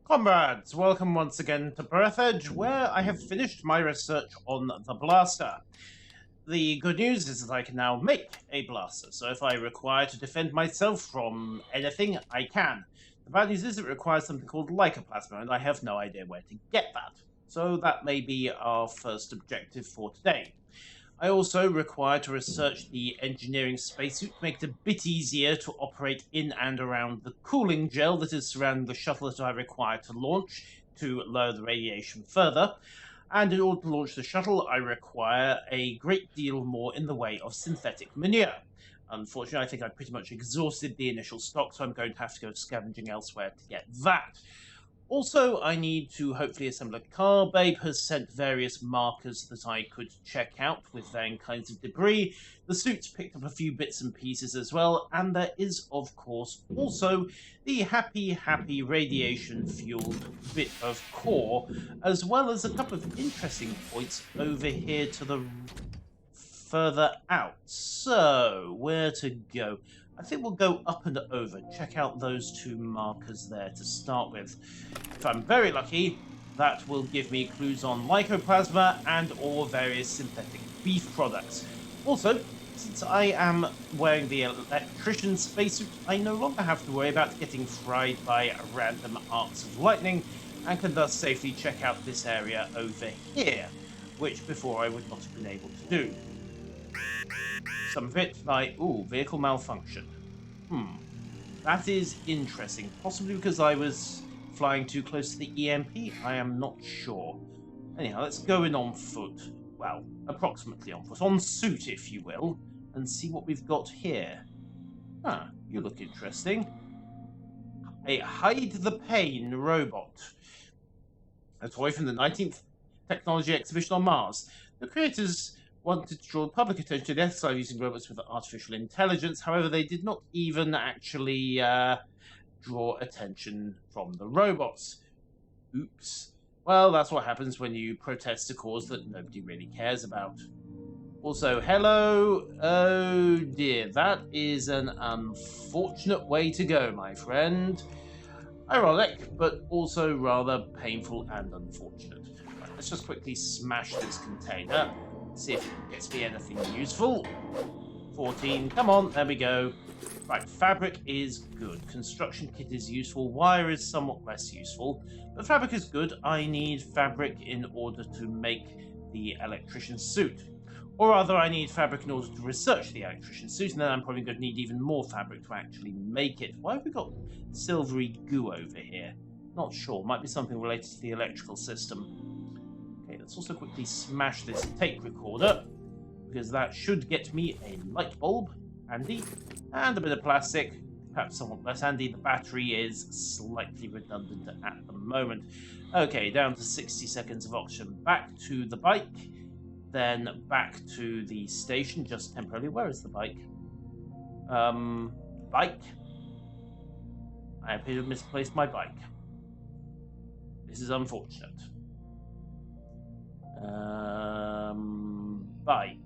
Comrades, welcome once again to Breathedge, where I have finished my research on the blaster. The good news is that I can now make a blaster, so if I require to defend myself from anything, I can. The bad news is it requires something called lycoplasma, and I have no idea where to get that. So that may be our first objective for today. I also require to research the engineering spacesuit to make it a bit easier to operate in and around the cooling gel that is surrounding the shuttle that I require to launch to lower the radiation further. And in order to launch the shuttle, I require a great deal more in the way of synthetic manure. Unfortunately, I think I've pretty much exhausted the initial stock, so I'm going to have to go scavenging elsewhere to get that. Also, I need to hopefully assemble a car. Babe has sent various markers that I could check out with varying kinds of debris. The suit's picked up a few bits and pieces as well, and there is, of course, also the happy radiation-fueled bit of core, as well as a couple of interesting points over here to the further out. So, where to go? I think we'll go up and over. Check out those two markers there to start with. If I'm very lucky, that will give me clues on mycoplasma and or various synthetic beef products. Also, since I am wearing the electrician spacesuit, I no longer have to worry about getting fried by random arcs of lightning, and can thus safely check out this area over here, which before I would not have been able to do. Some of it like, vehicle malfunction. That is interesting. Possibly because I was flying too close to the EMP? I am not sure. Anyhow, let's go in on foot. Well, approximately on foot. On suit, if you will. And see what we've got here. You look interesting. A Hide the Pain robot. A toy from the 19th Technology Exhibition on Mars. The creators wanted to draw public attention to the exercise using robots with artificial intelligence. However, they did not even actually draw attention from the robots. Oops. Well, that's what happens when you protest a cause that nobody really cares about. Also, hello. Oh dear, that is an unfortunate way to go, my friend. Ironic, but also rather painful and unfortunate. Right, let's just quickly smash this container. See if it gets me anything useful. 14, come on, there we go. Right, fabric is good. Construction kit is useful. Wire is somewhat less useful. But fabric is good. I need fabric in order to make the electrician suit. Or rather, I need fabric in order to research the electrician suit, and then I'm probably going to need even more fabric to actually make it. Why have we got silvery goo over here? Not sure. Might be something related to the electrical system. Okay, let's also quickly smash this tape recorder, because that should get me a light bulb, handy, and a bit of plastic, perhaps somewhat less handy. The battery is slightly redundant at the moment. Okay, down to 60 seconds of oxygen. Back to the bike, then back to the station, just temporarily. Where is the bike? Bike? I appear to have misplaced my bike. This is unfortunate. Bike.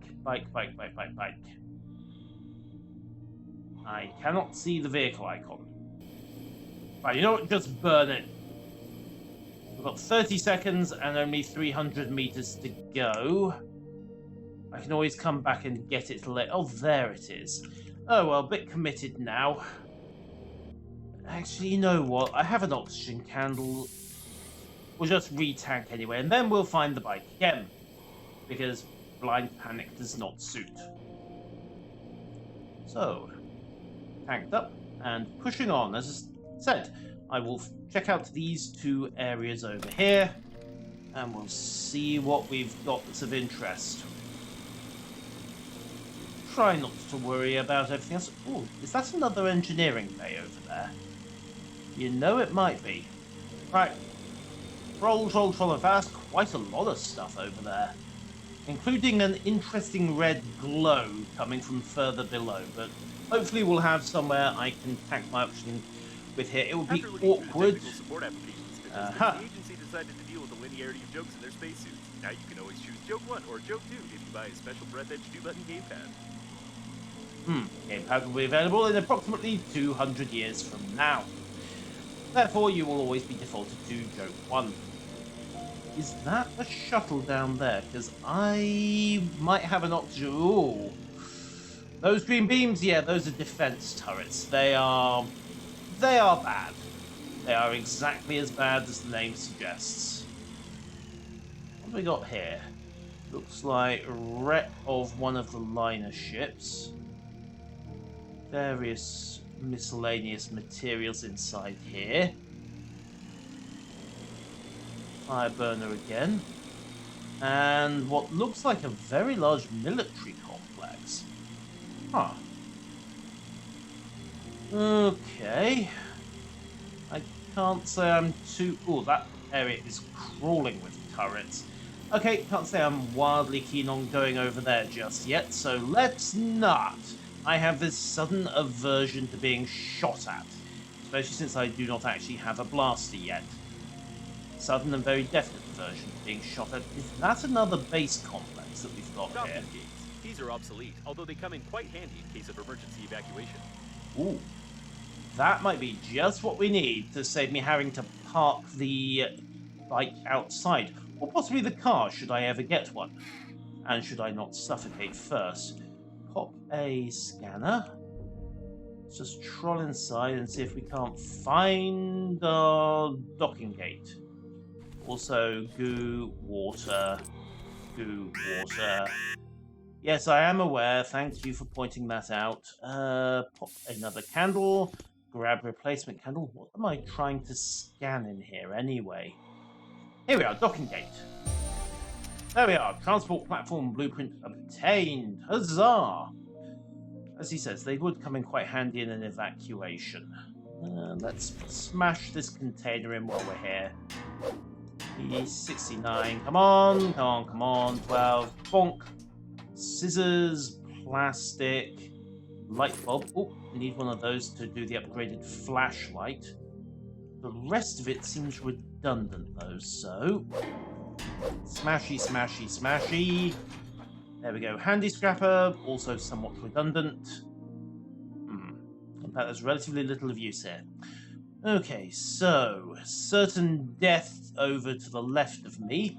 I cannot see the vehicle icon. Right, you know what? Just burn it. We've got 30 seconds and only 300 meters to go. I can always come back and get it later. Oh, there it is. Oh, well, a bit committed now. Actually, you know what? I have an oxygen candle. We'll just re-tank anyway, and then we'll find the bike again. Because blind panic does not suit. So, tanked up and pushing on. As I said, I will check out these two areas over here, and we'll see what we've got that's of interest. Try not to worry about everything else. Oh, is that another engineering bay over there? You know it might be. Right. Troll, that's quite a lot of stuff over there. Including an interesting red glow coming from further below, but hopefully we'll have somewhere I can tank my oxygen with here. It would be awkward. The agency decided to deal with the linearity of jokes in their spacesuits. Now you can always choose joke 1 or joke 2 if you buy a special Breathedge 2-button gamepad. Gamepad will be available in approximately 200 years from now. Therefore, you will always be defaulted to Joke 1. Is that a shuttle down there? Because I might have an oxygen. Ooh. Those green beams, yeah, those are defense turrets. They are bad. They are exactly as bad as the name suggests. What have we got here? Looks like a wreck of one of the liner ships. Various miscellaneous materials inside here. Fire burner again. And what looks like a very large military complex. Huh. Okay. I can't say I'm too... Oh, that area is crawling with turrets. Okay, can't say I'm wildly keen on going over there just yet, so let's not. I have this sudden aversion to being shot at, especially since I do not actually have a blaster yet. Sudden and very definite aversion to being shot at. Is that another base complex that we've got here? Gates. These are obsolete, although they come in quite handy in case of emergency evacuation. Ooh. That might be just what we need to save me having to park the bike outside. Or possibly the car, should I ever get one. And should I not suffocate first? Pop a scanner. Let's just troll inside and see if we can't find our docking gate. Also, goo, water, goo, water. Yes, I am aware. Thank you for pointing that out. Pop another candle. Grab replacement candle. What am I trying to scan in here anyway? Here we are, docking gate. There we are, transport platform blueprint obtained. Huzzah! As he says, they would come in quite handy in an evacuation. Let's smash this container in while we're here. E69, come on, come on, come on. 12, bonk. Scissors, plastic, light bulb. Oh, we need one of those to do the upgraded flashlight. The rest of it seems redundant though, so... Smashy, smashy, smashy. There we go. Handy scrapper, also somewhat redundant. In fact, there's relatively little of use here. Okay, so... certain death over to the left of me.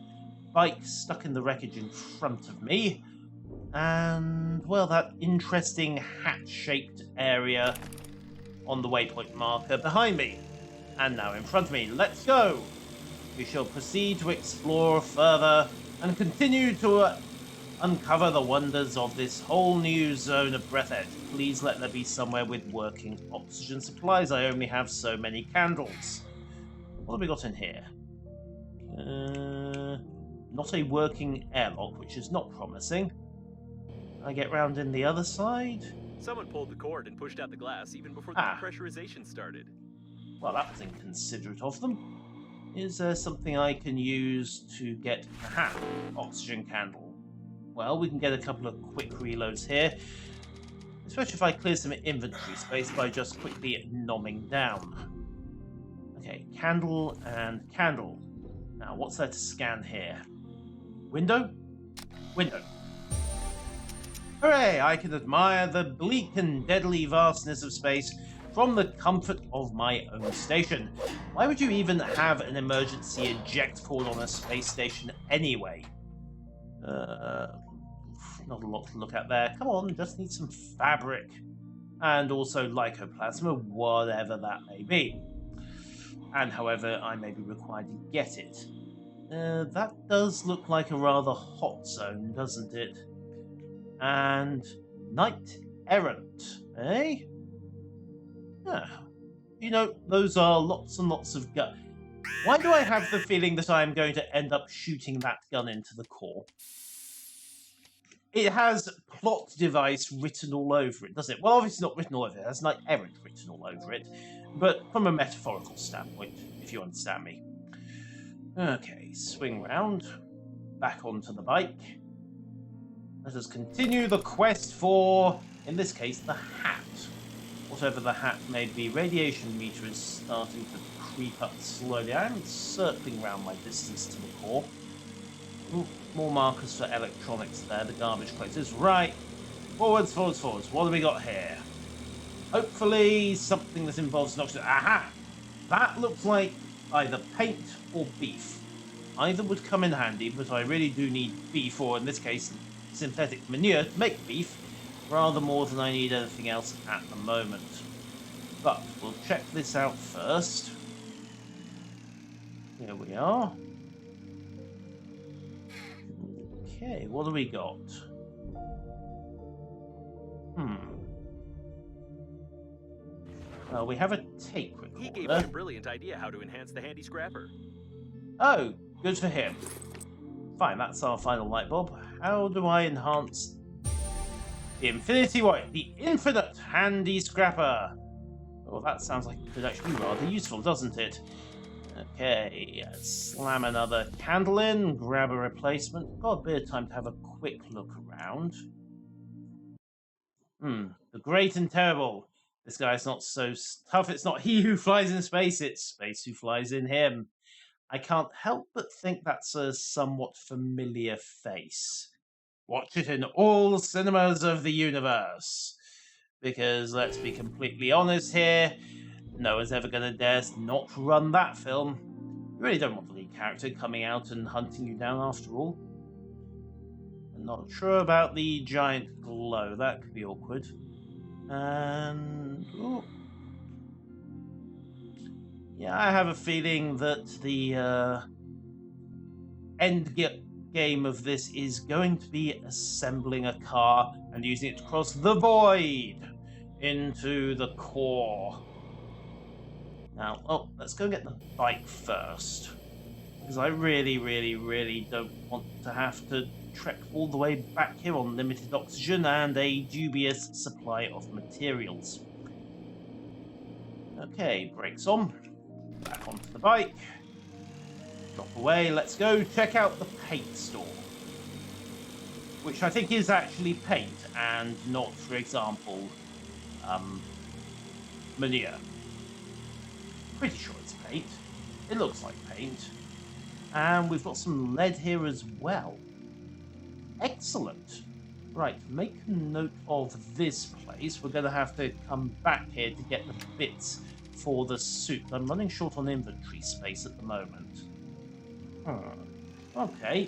Bike stuck in the wreckage in front of me. And, well, that interesting hat-shaped area on the waypoint marker behind me. And now in front of me. Let's go! We shall proceed to explore further and continue to uncover the wonders of this whole new zone of Breathedge. Please let there be somewhere with working oxygen supplies. I only have so many candles. What have we got in here? Not a working airlock, which is not promising. I get round in the other side? Someone pulled the cord and pushed out the glass even before the depressurization started. Well, that was inconsiderate of them. Is there something I can use to get oxygen candle? Well, we can get a couple of quick reloads here. Especially if I clear some inventory space by just quickly nomming down. Okay, candle and candle. Now, what's there to scan here? Window? Window. Hooray! I can admire the bleak and deadly vastness of space from the comfort of my own station. Why would you even have an emergency eject cord on a space station anyway? Not a lot to look at there. Come on, just need some fabric. And also lycoplasma, whatever that may be. And however I may be required to get it. That does look like a rather hot zone, doesn't it? And Knight Errant, eh? Yeah. You know, those are lots and lots of guns. Why do I have the feeling that I'm going to end up shooting that gun into the core? It has plot device written all over it, does it? Well, obviously not written all over it. It has Knight Errant written all over it. But from a metaphorical standpoint, if you understand me. Okay, swing round. Back onto the bike. Let us continue the quest for, in this case, the hat. Whatever the hat may be, radiation meter is starting to creep up slowly. I am circling around my distance to the core. Ooh, more markers for electronics there, the garbage collectors. Right, forwards, forwards, forwards. What have we got here? Hopefully something that involves an oxygen. Aha! That looks like either paint or beef. Either would come in handy, but I really do need beef, or in this case, synthetic manure to make beef, rather more than I need anything else at the moment. But we'll check this out first. Here we are. Okay, what do we got? Well, we have a tape recorder. He gave me a brilliant idea how to enhance the handy scrapper. Oh, good for him. Fine, that's our final light bulb. How do I enhance the Infinity White, the infinite handy scrapper? Well, that sounds like it could actually be rather useful, doesn't it? Okay, slam another candle in, grab a replacement. Got a bit of time to have a quick look around. The great and terrible. This guy's not so tough. It's not he who flies in space, it's space who flies in him. I can't help but think that's a somewhat familiar face. Watch it in all cinemas of the universe. Because let's be completely honest here, no one's ever going to dare not run that film. You really don't want the lead character coming out and hunting you down after all. I'm not sure about the giant glow, that could be awkward. And ooh. Yeah, I have a feeling that the end game of this is going to be assembling a car and using it to cross the void into the core. Now, let's go get the bike first, because I really, really, really don't want to have to trek all the way back here on limited oxygen and a dubious supply of materials. Okay, brakes on. Back onto the bike. Drop away. Let's go check out the paint store, which I think is actually paint and not, for example, manure. Pretty sure it's paint. It looks like paint. And we've got some lead here as well. Excellent. Right, make a note of this place. We're going to have to come back here to get the bits for the suit. I'm running short on inventory space at the moment. Okay.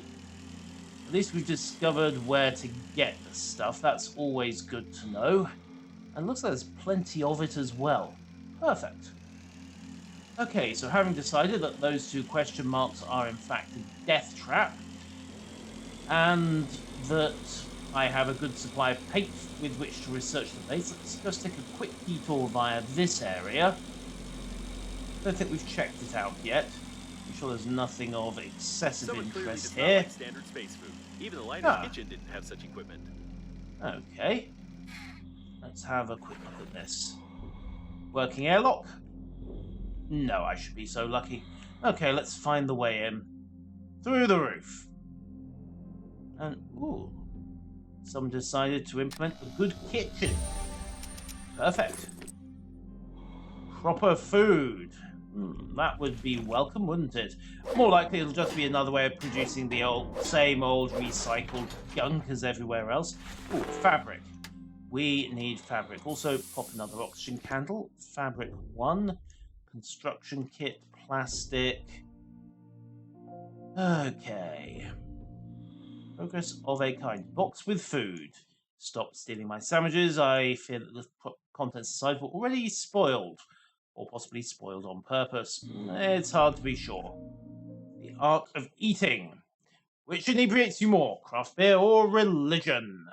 At least we've discovered where to get the stuff. That's always good to know. And looks like there's plenty of it as well. Perfect. Okay, so having decided that those two question marks are in fact a death trap, and that I have a good supply of paint with which to research the base, let's just take a quick detour via this area. Don't think we've checked it out yet. I'm sure there's nothing of excessive interest here. Like standard space food. Even the Liner's kitchen didn't have such equipment. Okay. Let's have a quick look at this. Working airlock? No, I should be so lucky. Okay, let's find the way in. Through the roof. And, ooh. Someone decided to implement a good kitchen. Perfect. Proper food. That would be welcome, wouldn't it? More likely it'll just be another way of producing the same old recycled gunk as everywhere else. Ooh, fabric. We need fabric. Also, pop another oxygen candle. Fabric 1. Construction kit. Plastic. Okay. Progress of a kind. Box with food. Stop stealing my sandwiches. I fear that the contents inside were already spoiled. Or possibly spoiled on purpose. It's hard to be sure. The art of eating. Which inebriates you more, craft beer or religion?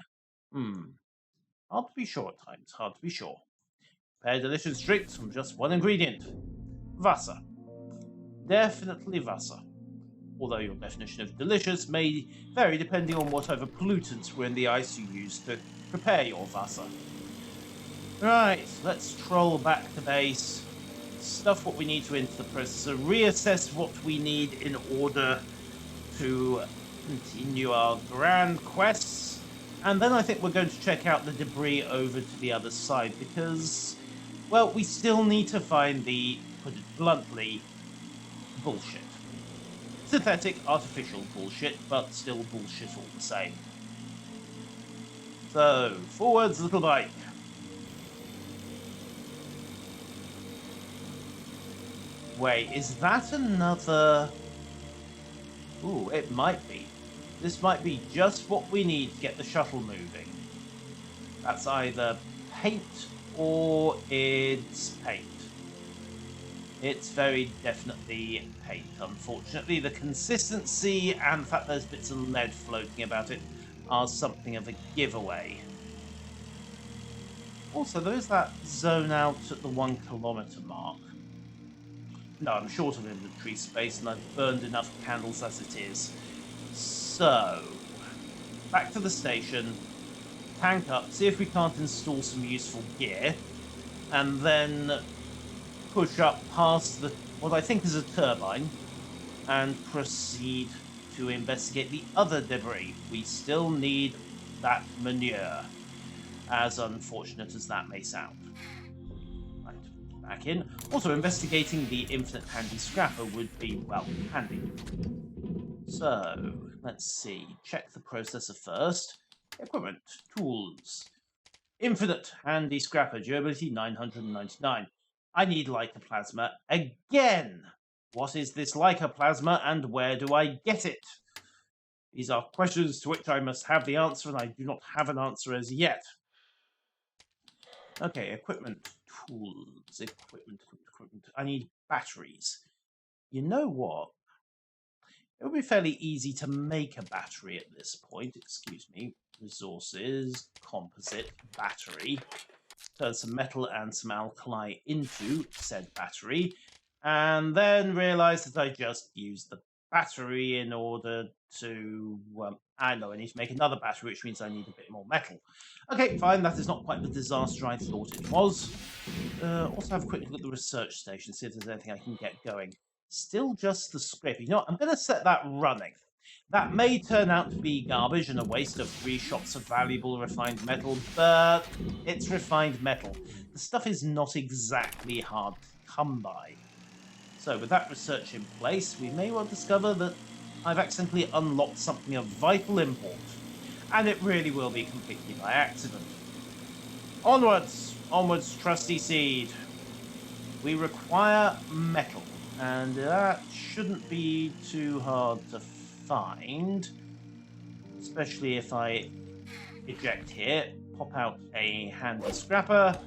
Hard to be sure at times, hard to be sure. Prepare delicious drinks from just one ingredient. Wasser. Definitely Wasser. Although your definition of delicious may vary depending on whatever pollutants were in the ice you used to prepare your Wasser. Right, let's troll back to base. Stuff what we need to enter the processor. Reassess what we need in order to continue our grand quests. And then I think we're going to check out the debris over to the other side because, well, we still need to find the, put it bluntly, bullshit. Synthetic, artificial bullshit, but still bullshit all the same. So, forwards, little bike. Wait, is that another... Ooh, it might be. This might be just what we need to get the shuttle moving. That's either paint or it's paint. It's very definitely paint. Unfortunately, the consistency and the fact there's bits of lead floating about it are something of a giveaway. Also, there is that zone out at the 1 kilometer mark. No, I'm short of inventory space and I've burned enough candles as it is. So, back to the station, tank up, see if we can't install some useful gear, and then push up past the what I think is a turbine and proceed to investigate the other debris. We still need that manure, as unfortunate as that may sound. Right, back in. Also, investigating the infinite handy scrapper would be, well, handy. So, let's see. Check the processor first. Equipment, tools. Infinite handy scrapper, durability 999. I need Lycoplasma again. What is this Lycoplasma and where do I get it? These are questions to which I must have the answer, and I do not have an answer as yet. Okay, equipment, tools, equipment. I need batteries. You know what? It would be fairly easy to make a battery at this point. Excuse me. Resources, composite, battery. Turn some metal and some alkali into said battery, and then realize that I just used the battery in order to... I know I need to make another battery, which means I need a bit more metal. Okay, fine, that is not quite the disaster I thought it was. Also have a quick look at the research station, see if there's anything I can get going. Still just the script. You know what, I'm going to set that running. That may turn out to be garbage and a waste of 3 shots of valuable refined metal, but it's refined metal. The stuff is not exactly hard to come by. So with that research in place, we may well discover that I've accidentally unlocked something of vital import. And it really will be completely by accident. Onwards! Onwards, trusty seed. We require metal, and that shouldn't be too hard to find, especially if I eject here, pop out a handy scrapper,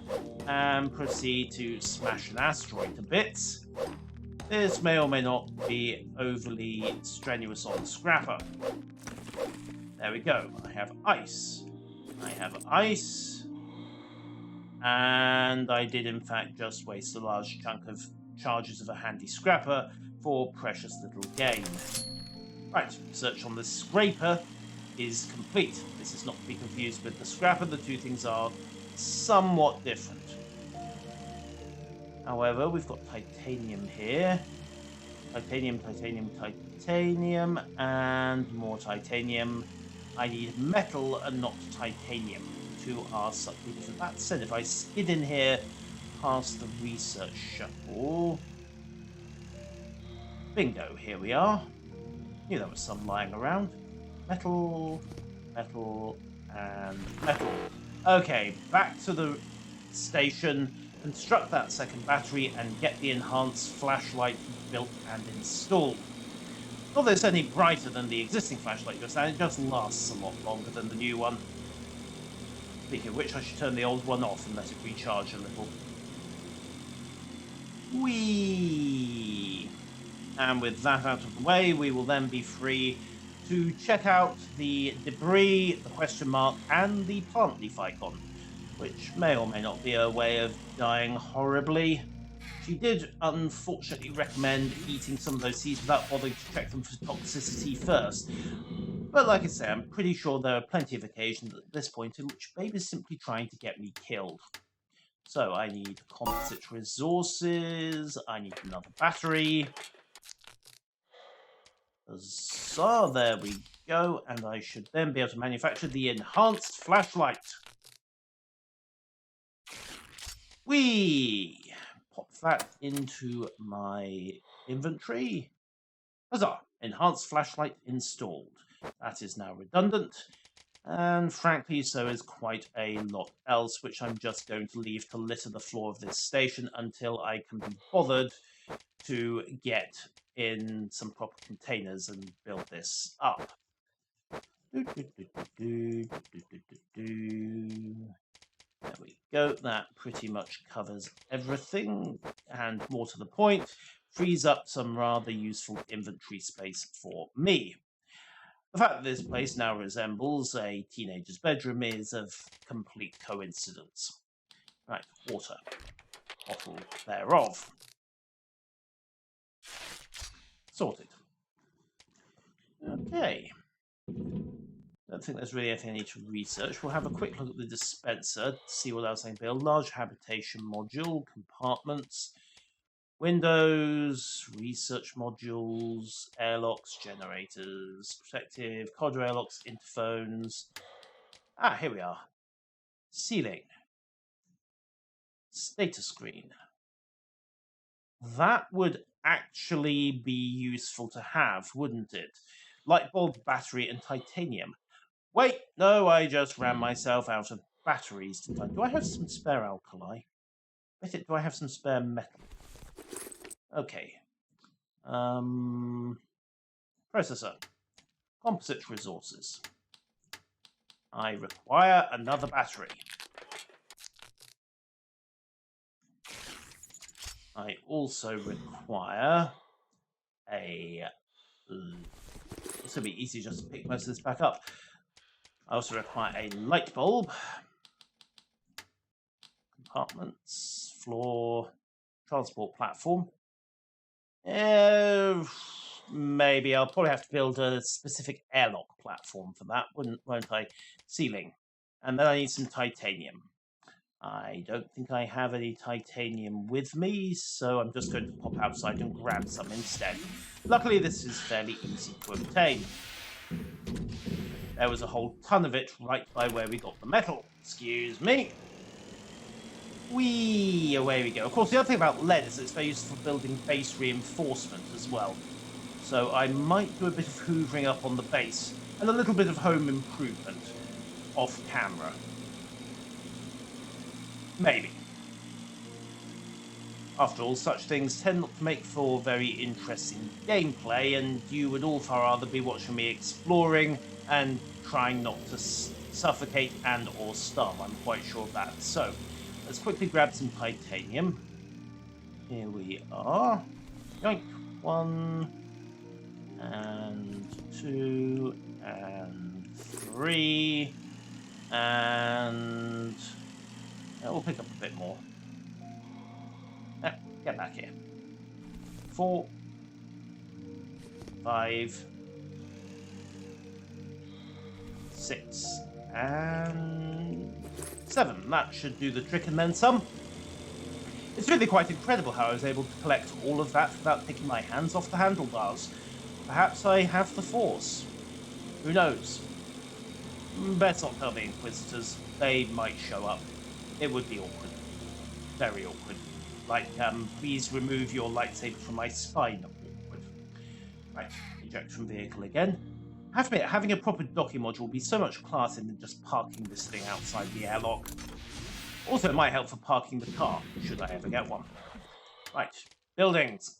and proceed to smash an asteroid to bits. This may or may not be overly strenuous on the scrapper. There we go. I have ice. I have ice. And I did in fact just waste a large chunk of charges of a handy scrapper for precious little gain. Right, research on the scraper is complete. This is not to be confused with the scrapper. The two things are somewhat different. However, we've got titanium here. Titanium, titanium, titanium, and more titanium. I need metal and not titanium. The two are slightly different. That said, if I skid in here past the research shuttle... Bingo, here we are. Knew there was some lying around. Metal, metal, and metal. Okay, back to the station, construct that second battery, and get the enhanced flashlight built and installed. Not that it's any brighter than the existing flashlight just now, it just lasts a lot longer than the new one. Speaking of which, I should turn the old one off and let it recharge a little. Whee! And with that out of the way, we will then be free to check out the debris, the question mark, and the plant leaf icon, which may or may not be a way of dying horribly. She did unfortunately recommend eating some of those seeds without bothering to check them for toxicity first. But like I say, I'm pretty sure there are plenty of occasions at this point in which Babe is simply trying to get me killed. So I need composite resources, I need another battery. So there we go, and I should then be able to manufacture the enhanced flashlight. Whee! Pop that into my inventory. Huzzah! Enhanced flashlight installed. That is now redundant, and frankly so is quite a lot else, which I'm just going to leave to litter the floor of this station until I can be bothered to get in some proper containers and build this up. There we go. That pretty much covers everything, and more to the point, frees up some rather useful inventory space for me. The fact that this place now resembles a teenager's bedroom is of complete coincidence. Right, water. Bottle thereof. Sorted. Okay. Don't think there's really anything I need to research. We'll have a quick look at the dispenser to see what else I can build. Large habitation module, compartments, windows, research modules, airlocks, generators, protective, corridor airlocks, interphones. Ah, here we are. Ceiling. Status screen. That would actually be useful to have, wouldn't it? Light bulb, battery, and titanium. Wait, no, I just ran myself out of batteries. Do I have some spare alkali? Do I have some spare metal? Okay. Processor. Composite resources. I require another battery. I also require a... It's going to be easy just to pick most of this back up. I also require a light bulb. Compartments, floor, transport platform. Maybe I'll probably have to build a specific airlock platform for that, won't I? Ceiling. And then I need some titanium. I don't think I have any titanium with me, so I'm just going to pop outside and grab some instead. Luckily, this is fairly easy to obtain. There was a whole ton of it right by where we got the metal. Excuse me. Whee! Away we go. Of course, the other thing about lead is it's very useful for building base reinforcement as well. So I might do a bit of hoovering up on the base and a little bit of home improvement off camera. Maybe. After all, such things tend not to make for very interesting gameplay, and you would all far rather be watching me exploring and trying not to suffocate and or starve. I'm quite sure of that. So, let's quickly grab some titanium. Here we are. Yoink. 1, and 2, and 3, and... we'll pick up a bit more. Get back here. 4, 5, 6, and 7. That should do the trick and then some. It's really quite incredible how I was able to collect all of that without taking my hands off the handlebars. Perhaps I have the force. Who knows? Best not tell the Inquisitors. They might show up. It would be awkward. Very awkward. Like, please remove your lightsaber from my spine. Awkward. Right, eject from vehicle again. I have to admit, having a proper docking module would be so much classier than just parking this thing outside the airlock. Also, it might help for parking the car, should I ever get one. Right, buildings,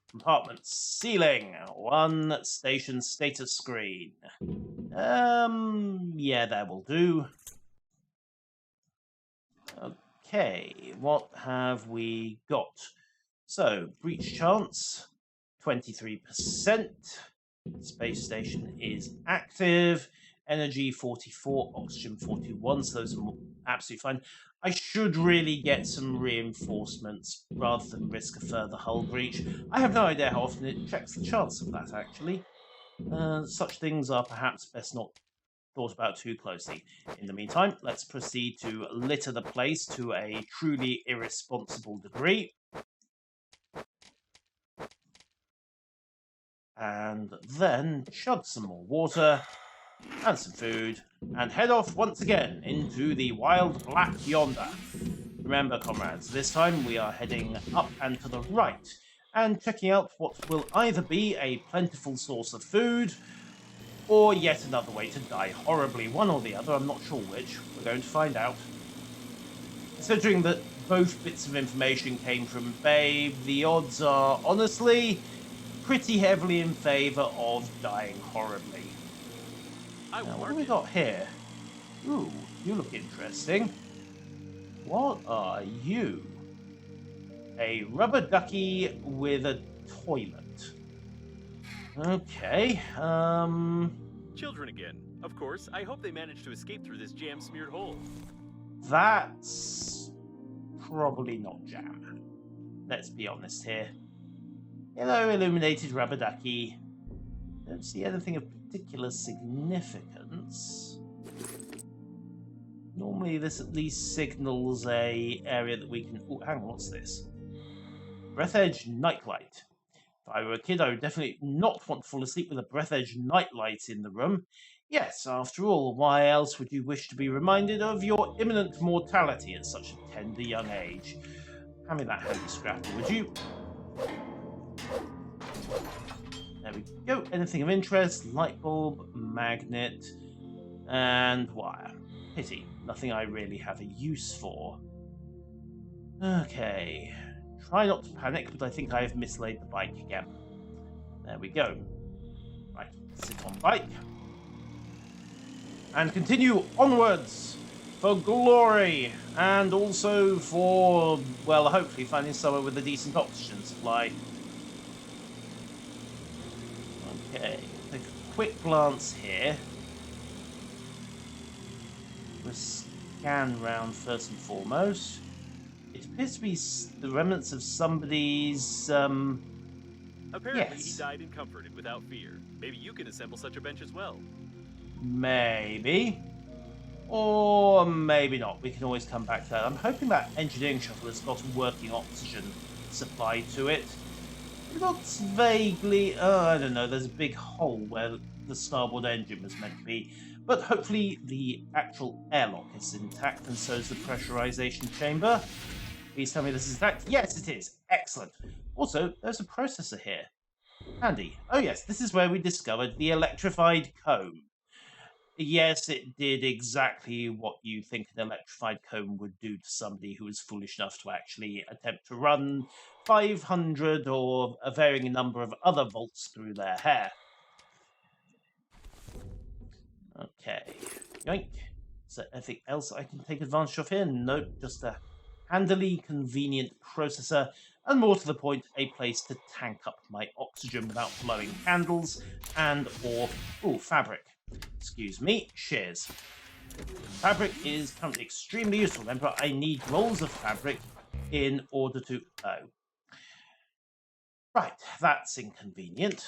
compartments, ceiling, 1 station status screen. Yeah, that will do. Okay, what have we got? So, breach chance, 23%. Space station is active. Energy 44, oxygen 41, so those are absolutely fine. I should really get some reinforcements rather than risk a further hull breach. I have no idea how often it checks the chance of that, actually. Such things are perhaps best not thought about too closely. In the meantime, let's proceed to litter the place to a truly irresponsible degree. And then chug some more water and some food and head off once again into the wild black yonder. Remember, comrades, this time we are heading up and to the right and checking out what will either be a plentiful source of food or yet another way to die horribly. One or the other, I'm not sure which. We're going to find out. Considering that both bits of information came from Babe, the odds are, honestly, pretty heavily in favor of dying horribly. I will Now, what mark do we it. got here? Ooh, you look interesting. What are you? A rubber ducky with a toilet. Okay, Children again. Of course, I hope they manage to escape through this jam-smeared hole. that's probably not jam. Let's be honest here. Hello, illuminated rubber ducky. Don't see anything of particular significance. Normally this at least signals a area that we can... Oh, hang on, what's this? Breathedge nightlight. If I were a kid, I would definitely not want to fall asleep with a Breathedge nightlight in the room. Yes, after all, why else would you wish to be reminded of your imminent mortality at such a tender young age? Hand me that handy scrapper, would you? There we go. Anything of interest? Light bulb, magnet, and wire. Pity. Nothing I really have a use for. Okay. Try not to panic, but I think I have mislaid the bike again. There we go. Right, sit on bike. And continue onwards for glory, and also for, well, hopefully finding somewhere with a decent oxygen supply. Okay, take a quick glance here. We'll scan round first and foremost. It appears to be the remnants of somebody's, Apparently, he yes. died and comforted without fear. Maybe you can assemble such a bench as well. Maybe. Or maybe not. We can always come back to that. I'm hoping that engineering shuttle has got a working oxygen supply to it. It looks vaguely... I don't know. There's a big hole where the starboard engine was meant to be. But hopefully the actual airlock is intact, and so is the pressurization chamber. Please tell me this is intact. Yes, it is. Excellent. Also, there's a processor here. Handy. Oh yes, this is where we discovered the electrified comb. Yes, it did exactly what you think an electrified comb would do to somebody who was foolish enough to actually attempt to run 500 or a varying number of other volts through their hair. Okay. Yoink. Is there anything else I can take advantage of here? Nope, just a handily convenient processor, and more to the point, a place to tank up my oxygen without blowing candles and or fabric. Excuse me, shears. Fabric is currently extremely useful, remember I need rolls of fabric in order to... Oh. Right, that's inconvenient.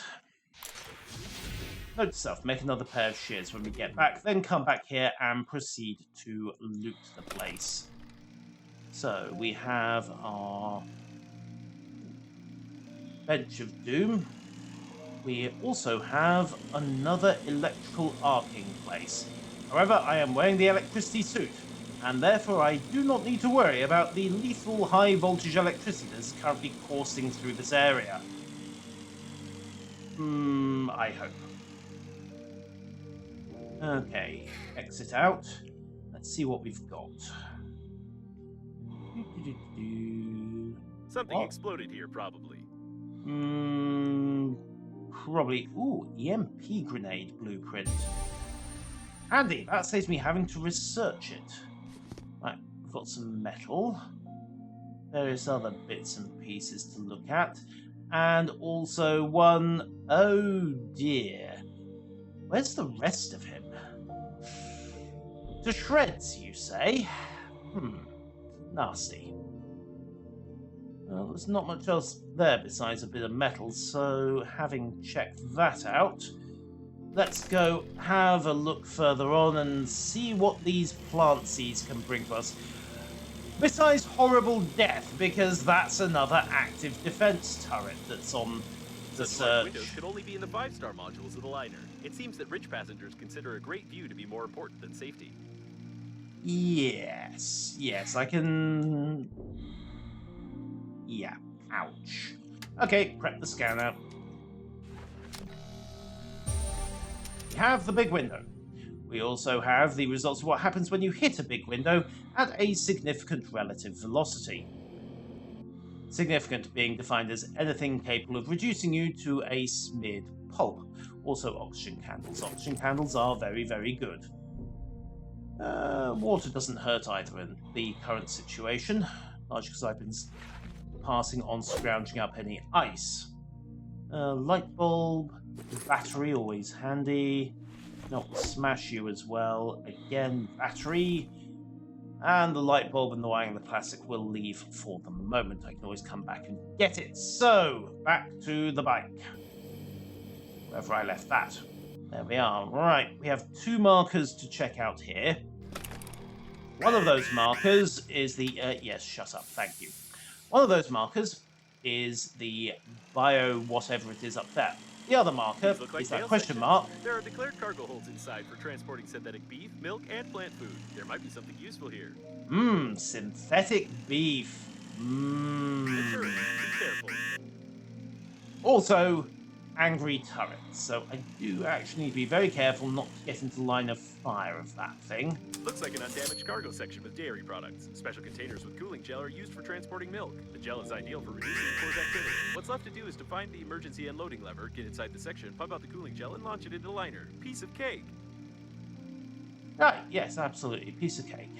Note to self, make another pair of shears when we get back, then come back here and proceed to loot the place. So, we have our bench of doom. We also have another electrical arcing place. However, I am wearing the electricity suit, and therefore I do not need to worry about the lethal high voltage electricity that is currently coursing through this area. I hope. Okay, exit out. Let's see what we've got. Something exploded here, probably. Probably. Ooh, EMP grenade blueprint. Handy, that saves me having to research it. Right, we've got some metal. Various other bits and pieces to look at. And also one... Oh dear. Where's the rest of him? To shreds, you say? Nasty. Well, there's not much else there besides a bit of metal, so having checked that out, let's go have a look further on and see what these plant seeds can bring to us. Besides horrible death, because that's another active defense turret that's on the search. Windows could only be in the 5-star modules of the liner. It seems that rich passengers consider a great view to be more important than safety. Yes, I can... Yeah, ouch. Okay, prep the scanner. We have the big window. We also have the results of what happens when you hit a big window at a significant relative velocity. Significant being defined as anything capable of reducing you to a smeared pulp. Also oxygen candles. Oxygen candles are very, very good. Water doesn't hurt either in the current situation, largely because I've been passing on scrounging up any ice. Light bulb, battery, always handy. Not smash you as well. Again, battery. And the light bulb and the wiring and the plastic will leave for the moment. I can always come back and get it. So, back to the bike. Wherever I left that. There we are. Right, we have 2 markers to check out here. One of those markers is the... yes, shut up, thank you. One of those markers is the bio whatever it is up there. The other marker is that question mark. There are declared cargo holds inside for transporting synthetic beef, milk, and plant food. There might be something useful here. Synthetic beef. Sure, be careful. Also, angry turrets. So I do actually need to be very careful not to get into line of fire of that thing. Looks like an undamaged cargo section with dairy products. Special containers with cooling gel are used for transporting milk. The gel is ideal for reducing port activity. What's left to do is to find the emergency unloading lever, get inside the section, pump out the cooling gel, and launch it into the liner. Piece of cake. Ah, yes, absolutely. Piece of cake.